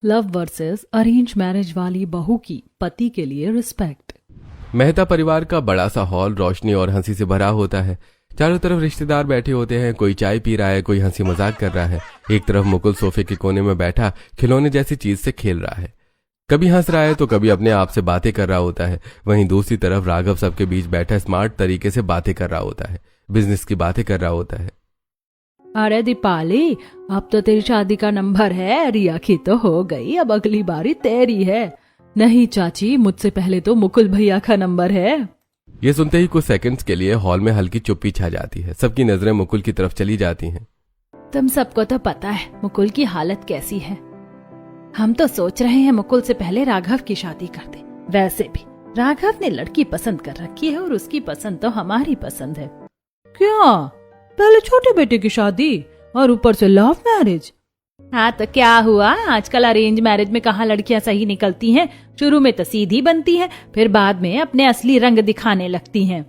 Love versus arrange marriage वाली बहू की पति के लिए रिस्पेक्ट। मेहता परिवार का बड़ा सा हॉल रोशनी और हंसी से भरा होता है। चारों तरफ रिश्तेदार बैठे होते हैं, कोई चाय पी रहा है, कोई हंसी मजाक कर रहा है। एक तरफ मुकुल सोफे के कोने में बैठा खिलौने जैसी चीज से खेल रहा है, कभी हंस रहा है तो कभी अपने आप से बातें कर रहा होता है। वहीं दूसरी तरफ राघव सबके बीच बैठा स्मार्ट तरीके से बातें कर रहा होता है, बिजनेस की बातें कर रहा होता है। अरे दीपाली, अब तो तेरी शादी का नंबर है, रिया की तो हो गई, अब अगली बारी तेरी है। नहीं चाची, मुझसे पहले तो मुकुल भैया का नंबर है। ये सुनते ही कुछ सेकंड्स के लिए हॉल में हल्की चुप्पी छा जाती है। सबकी नजरें मुकुल की तरफ चली जाती हैं। तुम सबको तो पता है मुकुल की हालत कैसी है। हम तो सोच रहे हैं मुकुल से पहले राघव की शादी कर दे। वैसे भी राघव ने लड़की पसंद कर रखी है और उसकी पसंद तो हमारी पसंद है। क्या? पहले छोटे बेटे की शादी और ऊपर से लव मैरिज? हाँ तो क्या हुआ, आजकल अरेंज मैरिज में कहाँ लड़कियां सही निकलती हैं। शुरू में तो सीधी बनती हैं, फिर बाद में अपने असली रंग दिखाने लगती हैं।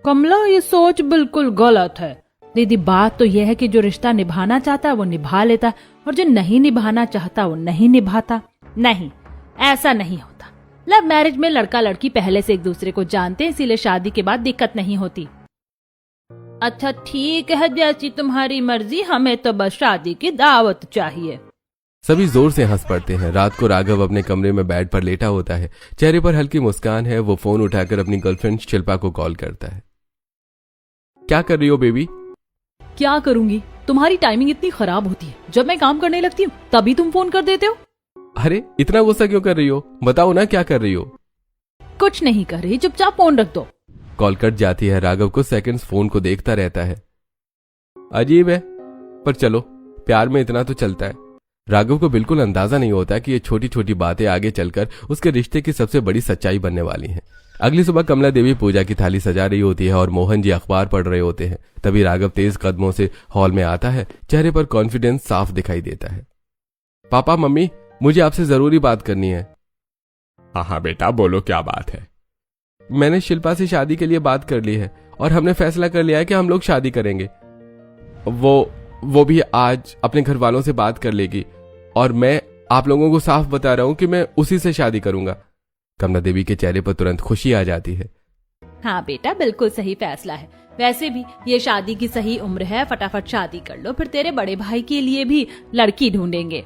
कमला, ये सोच बिल्कुल गलत है। दीदी, बात तो यह है कि जो रिश्ता निभाना चाहता है वो निभा लेता है और जो नहीं निभाना चाहता वो नहीं निभाता। नहीं, ऐसा नहीं होता। लव मैरिज में लड़का लड़की पहले से एक दूसरे को जानते हैं, इसीलिए शादी के बाद दिक्कत नहीं होती। अच्छा ठीक है, जैसी तुम्हारी मर्जी, हमें तो बस शादी की दावत चाहिए। सभी जोर से हंस पड़ते हैं। रात को राघव अपने कमरे में बेड पर लेटा होता है, चेहरे पर हल्की मुस्कान है। वो फोन उठाकर अपनी गर्लफ्रेंड शिल्पा को कॉल करता है। क्या कर रही हो बेबी? क्या करूंगी, तुम्हारी टाइमिंग इतनी खराब होती है। जब मैं काम करने लगती हूँ तभी तुम फोन कर देते हो। अरे इतना गुस्सा क्यों कर रही हो? बताओ ना क्या कर रही हो? कुछ नहीं कर रही, चुपचाप फोन रख दो। कॉल कट जाती है। राघव कुछ सेकंड्स फोन को देखता रहता है। अजीब है, पर चलो, प्यार में इतना तो चलता है। राघव को बिल्कुल अंदाजा नहीं होता कि ये छोटी छोटी बातें आगे चलकर उसके रिश्ते की सबसे बड़ी सच्चाई बनने वाली हैं। अगली सुबह कमला देवी पूजा की थाली सजा रही होती है और मोहन जी अखबार पढ़ रहे होते हैं। तभी राघव तेज कदमों से हॉल में आता है। चेहरे पर कॉन्फिडेंस साफ दिखाई देता है। पापा मम्मी, मुझे आपसे जरूरी बात करनी है। हाँ बेटा, बोलो क्या बात है। मैंने शिल्पा से शादी के लिए बात कर ली है और हमने फैसला कर लिया है कि हम लोग शादी करेंगे। वो भी आज अपने घर वालों से बात कर लेगी और मैं आप लोगों को साफ बता रहा हूं कि मैं उसी से शादी करूंगा। कमला देवी के चेहरे पर तुरंत खुशी आ जाती है। हाँ बेटा, बिल्कुल सही फैसला है। वैसे भी ये शादी की सही उम्र है, फटाफट शादी कर लो, फिर तेरे बड़े भाई के लिए भी लड़की ढूंढेंगे।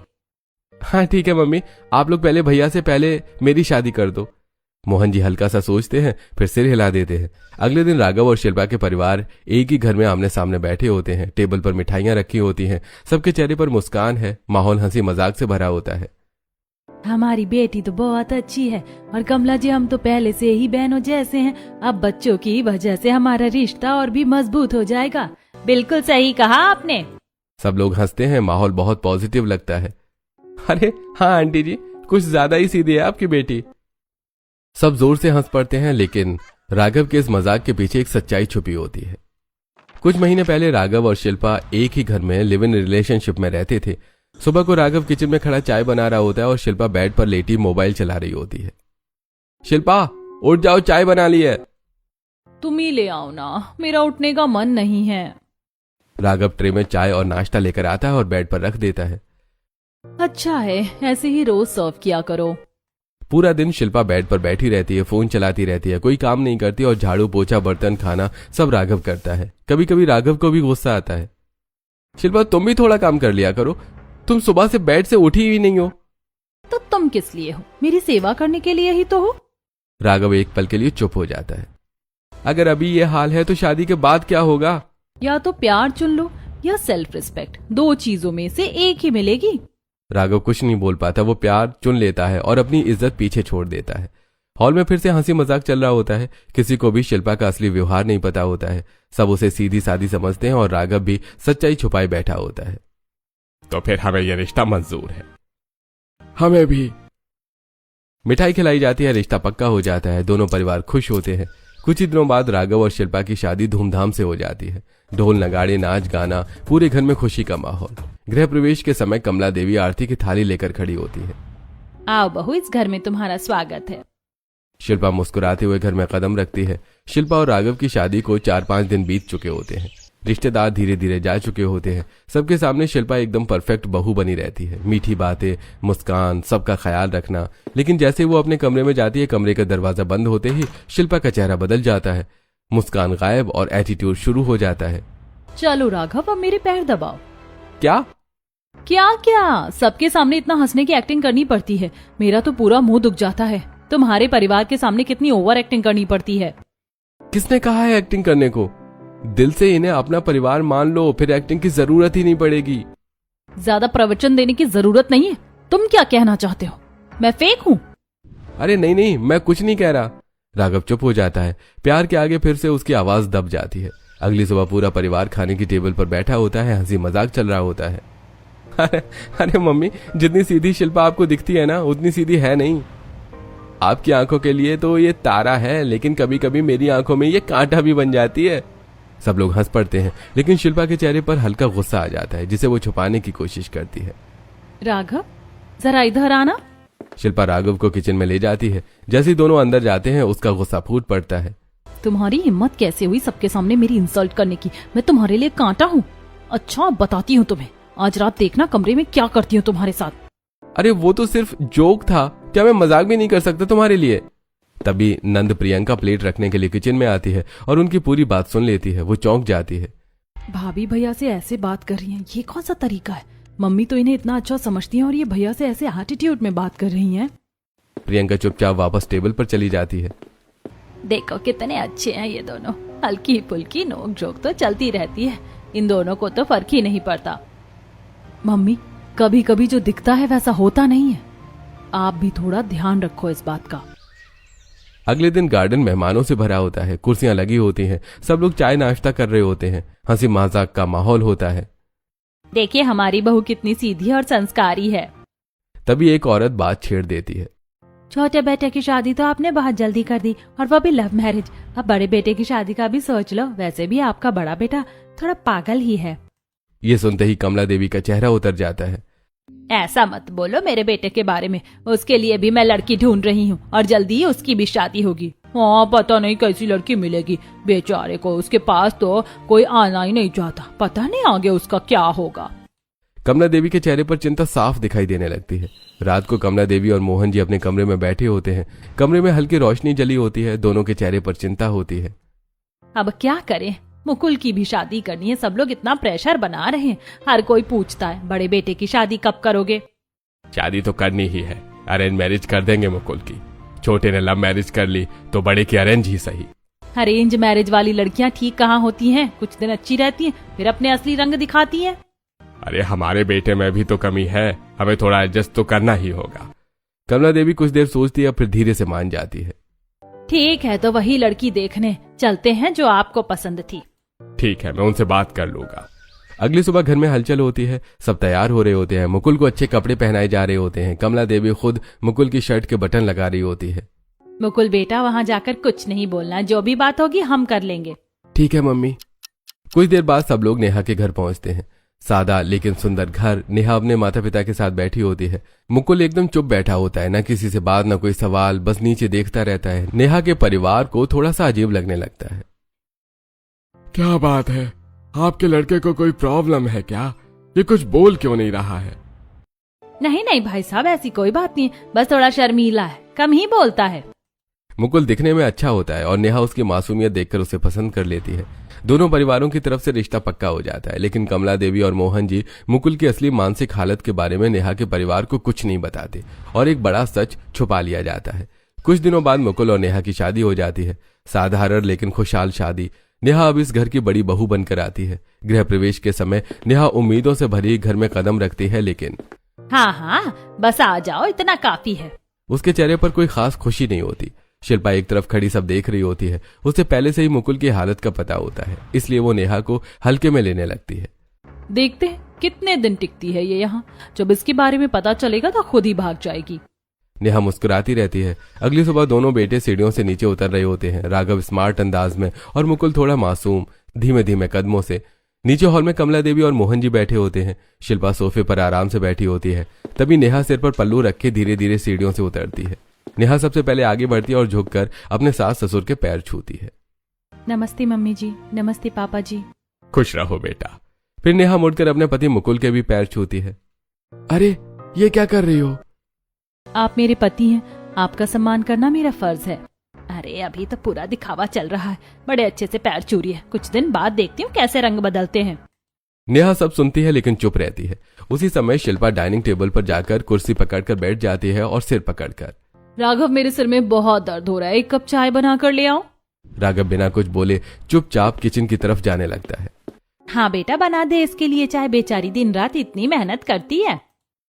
हाँ ठीक है मम्मी, आप लोग पहले भैया से पहले मेरी शादी कर दो। मोहन जी हल्का सा सोचते हैं, फिर सिर हिला देते हैं। अगले दिन राघव और शिल्पा के परिवार एक ही घर में आमने सामने बैठे होते हैं। टेबल पर मिठाइयां रखी होती हैं। सबके चेहरे पर मुस्कान है। माहौल हंसी मजाक से भरा होता है। हमारी बेटी तो बहुत अच्छी है और कमला जी, हम तो पहले से ही बहनों जैसे हैं। अब बच्चों की वजह से हमारा रिश्ता और भी मजबूत हो जाएगा। बिल्कुल सही कहा आपने। सब लोग हंसते हैं। माहौल बहुत पॉजिटिव लगता है। अरे हाँ आंटी जी, कुछ ज्यादा ही सीधी है आपकी बेटी। सब जोर से हंस पड़ते हैं, लेकिन राघव के इस मजाक के पीछे एक सच्चाई छुपी होती है। कुछ महीने पहले राघव और शिल्पा एक ही घर में लिव इन रिलेशनशिप में रहते थे। सुबह को राघव किचन में खड़ा चाय बना रहा होता है और शिल्पा बेड पर लेटी मोबाइल चला रही होती है। शिल्पा, उठ जाओ, चाय बना ली है। तुम ही ले आओ ना, मेरा उठने का मन नहीं है। राघव ट्रे में चाय और नाश्ता लेकर आता है और बेड पर रख देता है। अच्छा है, ऐसे ही रोज सर्व किया करो। पूरा दिन शिल्पा बेड पर बैठी रहती है, फोन चलाती रहती है, कोई काम नहीं करती और झाड़ू पोछा बर्तन खाना सब राघव करता है। कभी कभी राघव को भी गुस्सा आता है। शिल्पा, तुम भी थोड़ा काम कर लिया करो, तुम सुबह से बेड से उठी ही नहीं हो। तो तुम किस लिए हो? मेरी सेवा करने के लिए ही तो हो। राघव एक पल के लिए चुप हो जाता है। अगर अभी ये हाल है तो शादी के बाद क्या होगा? या तो प्यार चुन लो या सेल्फ रिस्पेक्ट, दो चीजों में से एक ही मिलेगी। राघव कुछ नहीं बोल पाता। वो प्यार चुन लेता है और अपनी इज्जत पीछे छोड़ देता है। हॉल में फिर से हंसी मजाक चल रहा होता है। किसी को भी शिल्पा का असली व्यवहार नहीं पता होता है। सब उसे सीधी सादी समझते हैं और राघव भी सच्चाई छुपाए बैठा होता है। तो फिर हमें यह रिश्ता मंजूर है। हमें भी। मिठाई खिलाई जाती है, रिश्ता पक्का हो जाता है। दोनों परिवार खुश होते हैं। कुछ ही दिनों बाद राघव और शिल्पा की शादी धूमधाम से हो जाती है। ढोल नगाड़े, नाच गाना, पूरे घर में खुशी का माहौल। गृह प्रवेश के समय कमला देवी आरती की थाली लेकर खड़ी होती है। आओ बहू, इस घर में तुम्हारा स्वागत है। शिल्पा मुस्कुराते हुए घर में कदम रखती है। शिल्पा और राघव की शादी को 4-5 दिन बीत चुके होते हैं। रिश्तेदार धीरे धीरे जा चुके होते हैं। सबके सामने शिल्पा एकदम परफेक्ट बहू बनी रहती है, मीठी बातें, मुस्कान, सबका ख्याल रखना। लेकिन जैसे वो अपने कमरे में जाती है, कमरे का दरवाजा बंद होते ही शिल्पा का चेहरा बदल जाता है, मुस्कान गायब और एटीट्यूड शुरू हो जाता है। चलो राघव, अब मेरे पैर दबाओ। क्या क्या क्या, सबके सामने इतना हंसने की एक्टिंग करनी पड़ती है? मेरा तो पूरा मुंह दुख जाता है। तुम्हारे परिवार के सामने कितनी ओवर एक्टिंग करनी पड़ती है। किसने कहा है एक्टिंग करने को? दिल से इन्हें अपना परिवार मान लो, फिर एक्टिंग की जरूरत ही नहीं पड़ेगी। ज्यादा प्रवचन देने की जरूरत नहीं है। तुम क्या कहना चाहते हो? मैं फेक हूँ? अरे नहीं नहीं, मैं कुछ नहीं कह रहा। राघव चुप हो जाता है। प्यार के आगे फिर से उसकी आवाज दब जाती है। अगली सुबह पूरा परिवार खाने की टेबल पर बैठा होता है, हंसी मजाक चल रहा होता है। अरे मम्मी, जितनी सीधी शिल्पा आपको दिखती है ना, उतनी सीधी है नहीं। आपकी आंखों के लिए तो ये तारा है, लेकिन कभी कभी मेरी आंखों में ये कांटा भी बन जाती है। सब लोग हंस पड़ते हैं, लेकिन शिल्पा के चेहरे पर हल्का गुस्सा आ जाता है, जिसे वो छुपाने की कोशिश करती है। राघव, जरा इधर आना। शिल्पा राघव को किचन में ले जाती है। जैसे ही दोनों अंदर जाते हैं, उसका गुस्सा फूट पड़ता है। तुम्हारी हिम्मत कैसे हुई सबके सामने मेरी इंसल्ट करने की? मैं तुम्हारे लिए कांटा हूँ? अच्छा, बताती हूँ तुम्हें। आज रात देखना कमरे में क्या करती हूँ तुम्हारे साथ। अरे वो तो सिर्फ जोक था, क्या मैं मजाक भी नहीं कर सकता तुम्हारे लिए? तभी नंद प्रियंका प्लेट रखने के लिए किचन में आती है और उनकी पूरी बात सुन लेती है। वो चौंक जाती है। भाभी भैया से ऐसे बात कर रही हैं, ये कौन सा तरीका है? मम्मी तो इन्हें इतना अच्छा समझती हैं और ये भैया से ऐसे एटीट्यूड में बात कर रही हैं। प्रियंका चुपचाप वापस टेबल पर चली जाती है। देखो कितने अच्छे हैं ये दोनों। हल्की फुल्की नोक झोंक तो चलती रहती है, इन दोनों को तो फर्क ही नहीं पड़ता। मम्मी, कभी कभी जो दिखता है वैसा होता नहीं है। आप भी थोड़ा ध्यान रखो इस बात का। अगले दिन गार्डन मेहमानों से भरा होता है। कुर्सियां लगी होती हैं, सब लोग चाय नाश्ता कर रहे होते हैं। हंसी मजाक का माहौल होता है। देखिए हमारी बहू कितनी सीधी और संस्कारी है। तभी एक औरत बात छेड़ देती है। छोटे बेटे की शादी तो आपने बहुत जल्दी कर दी, और वो भी लव मैरिज। अब बड़े बेटे की शादी का भी सोच लो। वैसे भी आपका बड़ा बेटा थोड़ा पागल ही है। ये सुनते ही कमला देवी का चेहरा उतर जाता है। ऐसा मत बोलो मेरे बेटे के बारे में। उसके लिए भी मैं लड़की ढूंढ रही हूँ और जल्दी ही उसकी भी शादी होगी। हाँ, पता नहीं कैसी लड़की मिलेगी बेचारे को। उसके पास तो कोई आना ही नहीं चाहता। पता नहीं आगे उसका क्या होगा। कमला देवी के चेहरे पर चिंता साफ दिखाई देने लगती है। रात को कमला देवी और मोहन जी अपने कमरे में बैठे होते हैं। कमरे में हल्की रोशनी जली होती है। दोनों के चेहरे पर चिंता होती है। अब क्या करें, मुकुल की भी शादी करनी है। सब लोग इतना प्रेशर बना रहे हैं। हर कोई पूछता है बड़े बेटे की शादी कब करोगे? शादी तो करनी ही है। अरेंज मैरिज कर देंगे मुकुल की। छोटे ने लव मैरिज कर ली तो बड़े की अरेंज ही सही। अरेंज मैरिज वाली लड़कियां ठीक कहाँ होती हैं? कुछ दिन अच्छी रहती हैं, फिर अपने असली रंग दिखाती हैं। अरे हमारे बेटे में भी तो कमी है, हमें थोड़ा एडजस्ट तो करना ही होगा। कमला देवी कुछ देर सोचती है, फिर धीरे से मान जाती है। ठीक है, तो वही लड़की देखने चलते हैं जो आपको पसंद थी। ठीक है, मैं उनसे बात कर लूंगा। अगली सुबह घर में हलचल होती है। सब तैयार हो रहे होते हैं। मुकुल को अच्छे कपड़े पहनाए जा रहे होते हैं। कमला देवी खुद मुकुल की शर्ट के बटन लगा रही होती है। मुकुल बेटा, वहाँ जाकर कुछ नहीं बोलना। जो भी बात होगी हम कर लेंगे। ठीक है मम्मी। कुछ देर बाद सब लोग नेहा के घर पहुंचते हैं। सादा लेकिन सुंदर घर। नेहा अपने माता पिता के साथ बैठी होती है। मुकुल एकदम चुप बैठा होता है, ना किसी से बात, ना कोई सवाल, बस नीचे देखता रहता है। नेहा के परिवार को थोड़ा सा अजीब लगने लगता है। क्या बात है, आपके लड़के को कोई प्रॉब्लम है क्या? ये कुछ बोल क्यों नहीं रहा है? नहीं नहीं भाई साहब, ऐसी कोई बात नहीं, बस थोड़ा शर्मीला है, कम ही बोलता है। मुकुल दिखने में अच्छा होता है और नेहा उसकी मासूमियत देखकर उसे पसंद कर लेती है। दोनों परिवारों की तरफ से रिश्ता पक्का हो जाता है। लेकिन कमला देवी और मोहन जी मुकुल की असली मानसिक हालत के बारे में नेहा के परिवार को कुछ नहीं बताते और एक बड़ा सच छुपा लिया जाता है। कुछ दिनों बाद मुकुल और नेहा की शादी हो जाती है। साधारण लेकिन खुशहाल शादी। नेहा अब इस घर की बड़ी बहू बनकर आती है। गृह प्रवेश के समय नेहा उम्मीदों से भरी घर में कदम रखती है, लेकिन हाँ हाँ, बस आ जाओ, इतना काफी है। उसके चेहरे पर कोई खास खुशी नहीं होती। शिल्पा एक तरफ खड़ी सब देख रही होती है। उसे पहले से ही मुकुल की हालत का पता होता है, इसलिए वो नेहा को हल्के में लेने लगती है। देखते हैं कितने दिन टिकती है ये यहाँ। जब इसके बारे में पता चलेगा तो खुद ही भाग जाएगी। नेहा मुस्कुराती रहती है। अगली सुबह दोनों बेटे सीढ़ियों से नीचे उतर रहे होते हैं। राघव स्मार्ट अंदाज में और मुकुल थोड़ा मासूम, धीमे धीमे कदमों से। नीचे हॉल में कमला देवी और मोहन जी बैठे होते हैं। शिल्पा सोफे पर आराम से बैठी होती है। तभी नेहा सिर पर पल्लू रखे धीरे धीरे सीढ़ियों से उतरती है। नेहा सबसे पहले आगे बढ़ती है और झुककर अपने सास ससुर के पैर छूती है। नमस्ते मम्मी जी, नमस्ते पापा जी। खुश रहो बेटा। फिर नेहा मुड़कर अपने पति मुकुल के भी पैर छूती है। अरे ये क्या कर रही हो? आप मेरे पति हैं, आपका सम्मान करना मेरा फर्ज है। अरे अभी तो पूरा दिखावा चल रहा है, बड़े अच्छे से पैर छू रही है, कुछ दिन बाद देखती हूँ कैसे रंग बदलते हैं। नेहा सब सुनती है लेकिन चुप रहती है। उसी समय शिल्पा डाइनिंग टेबल पर जाकर कुर्सी पकड़कर बैठ जाती है और सिर पकड़कर, राघव मेरे सिर में बहुत दर्द हो रहा है, एक कप चाय बना कर ले आओ। राघव बिना कुछ बोले चुपचाप किचन की तरफ जाने लगता है। हाँ बेटा बना दे इसके लिए चाय, बेचारी दिन रात इतनी मेहनत करती है।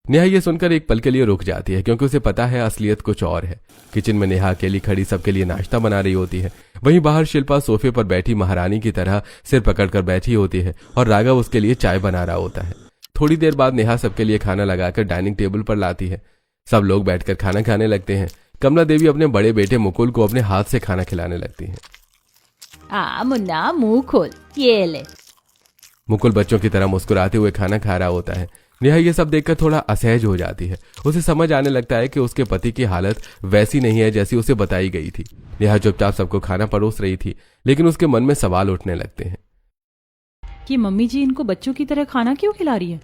नेहा ये सुनकर एक पल के लिए रुक जाती है क्योंकि उसे पता है असलियत कुछ और है। किचन में नेहा अकेली खड़ी सबके लिए नाश्ता बना रही होती है। वहीं बाहर शिल्पा सोफे पर बैठी महारानी की तरह सिर पकड़कर बैठी होती है और राघव उसके लिए चाय बना रहा होता है। थोड़ी देर बाद नेहा सबके लिए खाना लगाकर डाइनिंग टेबल पर लाती है। सब लोग बैठकर खाना खाने लगते हैं। कमला देवी अपने बड़े बेटे मुकुल को अपने हाथ से खाना खिलाने लगती हैं। मुन्ना मुंह खोल, ये ले। मुकुल बच्चों की तरह मुस्कुराते हुए खाना खा रहा होता है। नेहा ये सब देखकर थोड़ा असहज हो जाती है। उसे समझ आने लगता है कि उसके पति की हालत वैसी नहीं है जैसी उसे बताई गई थी। नेहा चुपचाप सबको खाना परोस रही थी लेकिन उसके मन में सवाल उठने लगते हैं कि मम्मी जी इनको बच्चों की तरह खाना क्यों खिला रही है?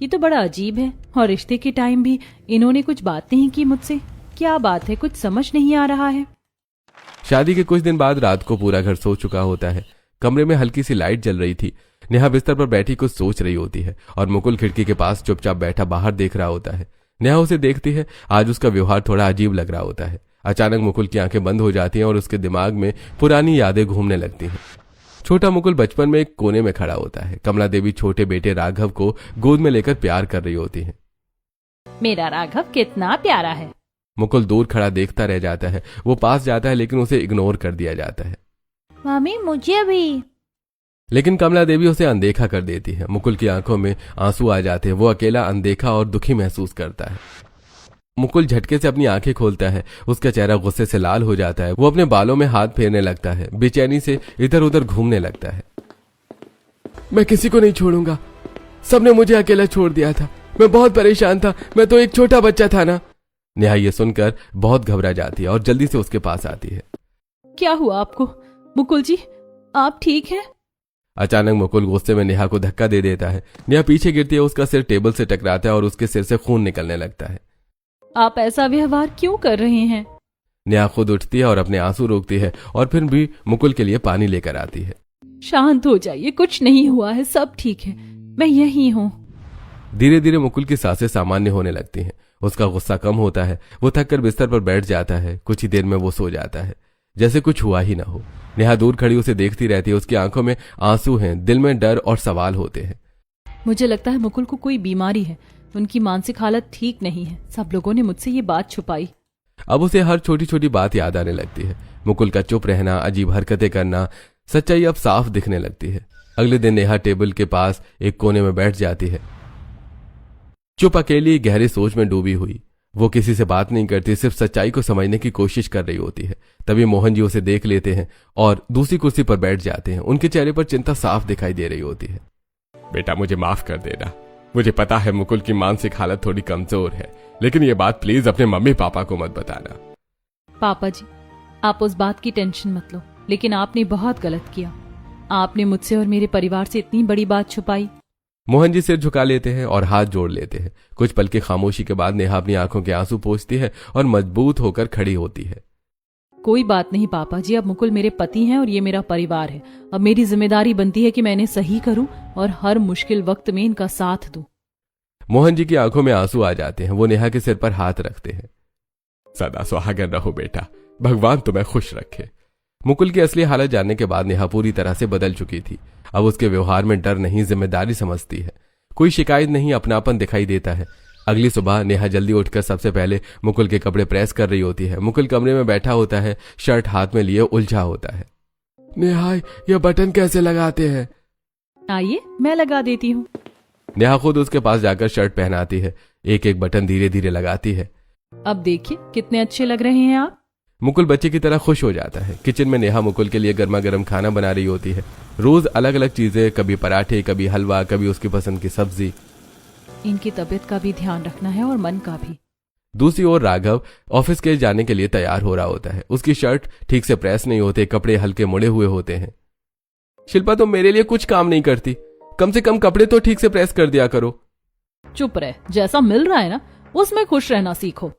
ये तो बड़ा अजीब है। और रिश्ते के टाइम भी इन्होंने कुछ बात नहीं की मुझसे। क्या बात है, कुछ समझ नहीं आ रहा है। शादी के कुछ दिन बाद रात को पूरा घर सो चुका होता है। कमरे में हल्की सी लाइट जल रही थी। नेहा बिस्तर पर बैठी कुछ सोच रही होती है और मुकुल खिड़की के पास चुपचाप बैठा बाहर देख रहा होता है। नेहा उसे देखती है। आज उसका व्यवहार थोड़ा अजीब लग रहा होता है। अचानक मुकुल की आंखें बंद हो जाती हैं और उसके दिमाग में पुरानी यादें घूमने लगती हैं। छोटा मुकुल बचपन में एक कोने में खड़ा होता है। कमला देवी छोटे बेटे राघव को गोद में लेकर प्यार कर रही होती है। मेरा राघव कितना प्यारा है। मुकुल दूर खड़ा देखता रह जाता है। वो पास जाता है लेकिन उसे इग्नोर कर दिया जाता है। मम्मी मुझे भी। लेकिन कमला देवी उसे अनदेखा कर देती है। मुकुल की आंखों में आंसू आ जाते हैं। वो अकेला, अनदेखा और दुखी महसूस करता है। मुकुल झटके से अपनी आंखें खोलता है। उसका चेहरा गुस्से से लाल हो जाता है। वो अपने बालों में हाथ फेरने लगता है। बेचैनी से इधर उधर घूमने लगता है। मैं किसी को नहीं छोड़ूंगा। सबने मुझे अकेला छोड़ दिया था। मैं बहुत परेशान था। मैं तो एक छोटा बच्चा था ना। नेहा ये सुनकर बहुत घबरा जाती है और जल्दी से उसके पास आती है। क्या हुआ आपको? मुकुल जी आप ठीक हैं? अचानक मुकुल गुस्से में नेहा को धक्का दे देता है। नेहा पीछे गिरती है। उसका सिर टेबल से टकराता है और उसके सिर से खून निकलने लगता है। आप ऐसा व्यवहार क्यों कर रहे हैं? नेहा खुद उठती है और अपने आंसू रोकती है और फिर भी मुकुल के लिए पानी लेकर आती है। शांत हो जाइए, कुछ नहीं हुआ है, सब ठीक है, मैं यही हूँ। धीरे धीरे मुकुल की सांसें सामान्य होने लगती हैं। उसका गुस्सा कम होता है। वो थककर बिस्तर पर बैठ जाता है। कुछ ही देर में वो सो जाता है जैसे कुछ हुआ ही ना हो। नेहा दूर खड़ी उसे देखती रहती है। उसकी आंखों में आंसू हैं, दिल में डर और सवाल होते हैं। मुझे लगता है मुकुल को कोई बीमारी है, उनकी मानसिक हालत ठीक नहीं है। सब लोगों ने मुझसे ये बात छुपाई। अब उसे हर छोटी छोटी बात याद आने लगती है। मुकुल का चुप रहना, अजीब हरकतें करना, सच्चाई अब साफ दिखने लगती है। अगले दिन नेहा टेबल के पास एक कोने में बैठ जाती है, चुप, अकेली, गहरी सोच में डूबी हुई। वो किसी से बात नहीं करती, सिर्फ सच्चाई को समझने की कोशिश कर रही होती है। तभी मोहन जी उसे देख लेते हैं और दूसरी कुर्सी पर बैठ जाते हैं। उनके चेहरे पर चिंता साफ दिखाई दे रही होती है। बेटा मुझे माफ कर देना। मुझे पता है मुकुल की मानसिक हालत थोड़ी कमजोर है, लेकिन ये बात प्लीज अपने मम्मी पापा को मत बताना। पापा जी आप उस बात की टेंशन मत लो, लेकिन आपने बहुत गलत किया। आपने मुझसे और मेरे परिवार से इतनी बड़ी बात छुपाई। मोहन जी सिर झुका लेते हैं और हाथ जोड़ लेते हैं। कुछ पल की खामोशी के बाद नेहा अपनी आंखों के आंसू पोंछती है और मजबूत होकर खड़ी होती है। कोई बात नहीं पापा जी, अब मुकुल मेरे पति हैं और ये मेरा परिवार है। अब मेरी जिम्मेदारी बनती है कि मैं इन्हें सही करूं और हर मुश्किल वक्त में इनका साथ दूं। मोहन जी की आंखों में आंसू आ जाते हैं। वो नेहा के सिर पर हाथ रखते हैं। सदा सुहागन रहो बेटा, भगवान तुम्हें खुश रखे। मुकुल की असली हालत जानने के बाद नेहा पूरी तरह से बदल चुकी थी। अब उसके व्यवहार में डर नहीं, जिम्मेदारी समझती है। कोई शिकायत नहीं, अपनापन दिखाई देता है। अगली सुबह नेहा जल्दी उठकर सबसे पहले मुकुल के कपड़े प्रेस कर रही होती है। मुकुल कमरे में बैठा होता है, शर्ट हाथ में लिए उलझा होता है। नेहा ये बटन कैसे लगाते हैं? आइए मैं लगा देती हूँ। नेहा खुद उसके पास जाकर शर्ट पहनाती है। एक एक बटन धीरे धीरे लगाती है। अब देखिए कितने अच्छे लग रहे हैं आप। मुकुल बच्चे की तरह खुश हो जाता है। किचन में नेहा मुकुल के लिए गर्मा गर्म खाना बना रही होती है। रोज अलग अलग चीजें, कभी पराठे, कभी हलवा, कभी उसकी पसंद की सब्जी। इनकी तबीयत का भी ध्यान रखना है और मन का भी। दूसरी ओर राघव ऑफिस के जाने के लिए तैयार हो रहा होता है। उसकी शर्ट ठीक से प्रेस नहीं होते, कपड़े हल्के मुड़े हुए होते हैं। शिल्पा तुम मेरे लिए कुछ काम नहीं करती, कम से कम कपड़े तो ठीक से प्रेस कर दिया करो। चुप रहे, जैसा मिल रहा है ना उसमें खुश रहना सीखो।